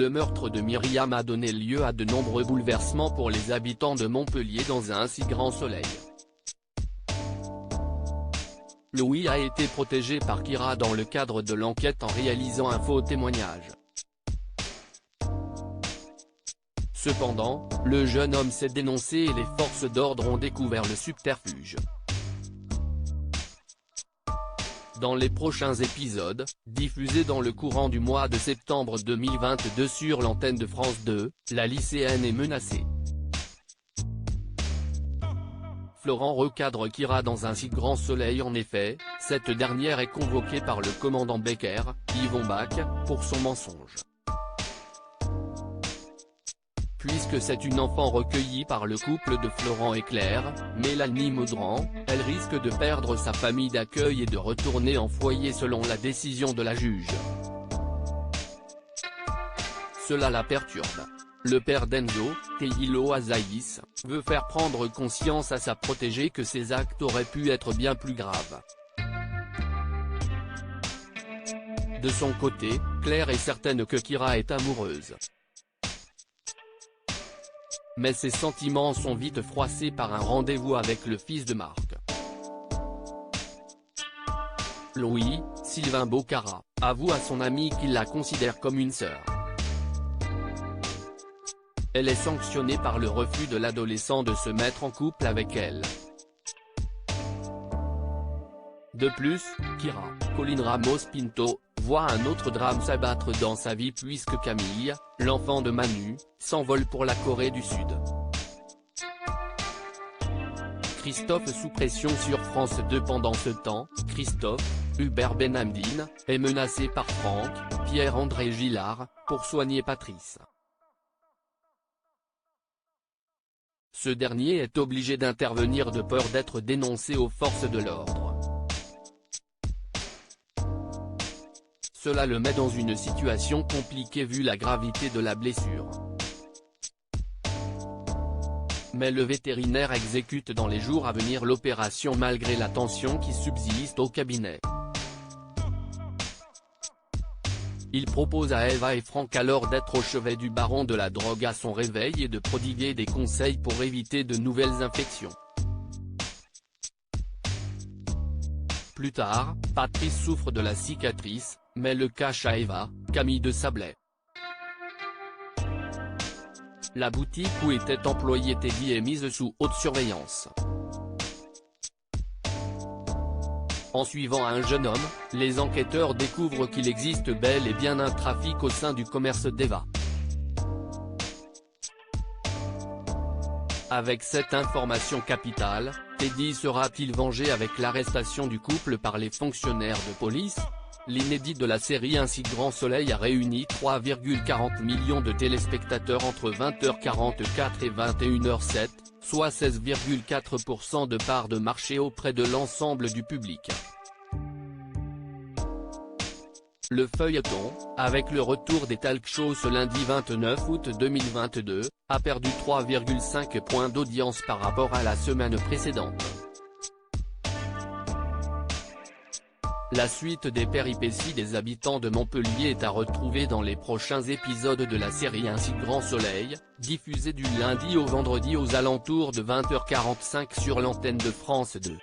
Le meurtre de Myriam a donné lieu à de nombreux bouleversements pour les habitants de Montpellier dans un si grand soleil. Louis a été protégé par Kira dans le cadre de l'enquête en réalisant un faux témoignage. Cependant, le jeune homme s'est dénoncé et les forces d'ordre ont découvert le subterfuge. Dans les prochains épisodes, diffusés dans le courant du mois de septembre 2022 sur l'antenne de France 2, la lycéenne est menacée. Florent recadre Kira dans un si grand soleil. En effet, cette dernière est convoquée par le commandant Becker, Yvon Bach, pour son mensonge. Puisque c'est une enfant recueillie par le couple de Florent et Claire, Mélanie Maudran, elle risque de perdre sa famille d'accueil et de retourner en foyer selon la décision de la juge. Cela la perturbe. Le père d'Enzo, Teilo Azaïs, veut faire prendre conscience à sa protégée que ses actes auraient pu être bien plus graves. De son côté, Claire est certaine que Kira est amoureuse. Mais ses sentiments sont vite froissés par un rendez-vous avec le fils de Marc. Louis, Sylvain Bocara, avoue à son ami qu'il la considère comme une sœur. Elle est sanctionnée par le refus de l'adolescent de se mettre en couple avec elle. De plus, Kira, Colline Ramos Pinto, voit un autre drame s'abattre dans sa vie puisque Camille, l'enfant de Manu, s'envole pour la Corée du Sud. Christophe sous pression sur France 2. Pendant ce temps, Christophe, Hubert Benhamdine, est menacé par Franck, Pierre-André Gillard, pour soigner Patrice. Ce dernier est obligé d'intervenir de peur d'être dénoncé aux forces de l'ordre. Cela le met dans une situation compliquée vu la gravité de la blessure. Mais le vétérinaire exécute dans les jours à venir l'opération malgré la tension qui subsiste au cabinet. Il propose à Eva et Franck alors d'être au chevet du baron de la drogue à son réveil et de prodiguer des conseils pour éviter de nouvelles infections. Plus tard, Patrice souffre de la cicatrice, mais le cache à Eva, Camille de Sablé. La boutique où était employé Teddy est mise sous haute surveillance. En suivant un jeune homme, les enquêteurs découvrent qu'il existe bel et bien un trafic au sein du commerce d'Eva. Avec cette information capitale, Teddy sera-t-il vengé avec l'arrestation du couple par les fonctionnaires de police? L'inédit de la série Un si grand soleil a réuni 3,40 millions de téléspectateurs entre 20h44 et 21h07, soit 16,4% de part de marché auprès de l'ensemble du public. Le feuilleton, avec le retour des talk shows ce lundi 29 août 2022, a perdu 3,5 points d'audience par rapport à la semaine précédente. La suite des péripéties des habitants de Montpellier est à retrouver dans les prochains épisodes de la série Un si grand soleil, diffusée du lundi au vendredi aux alentours de 20h45 sur l'antenne de France 2.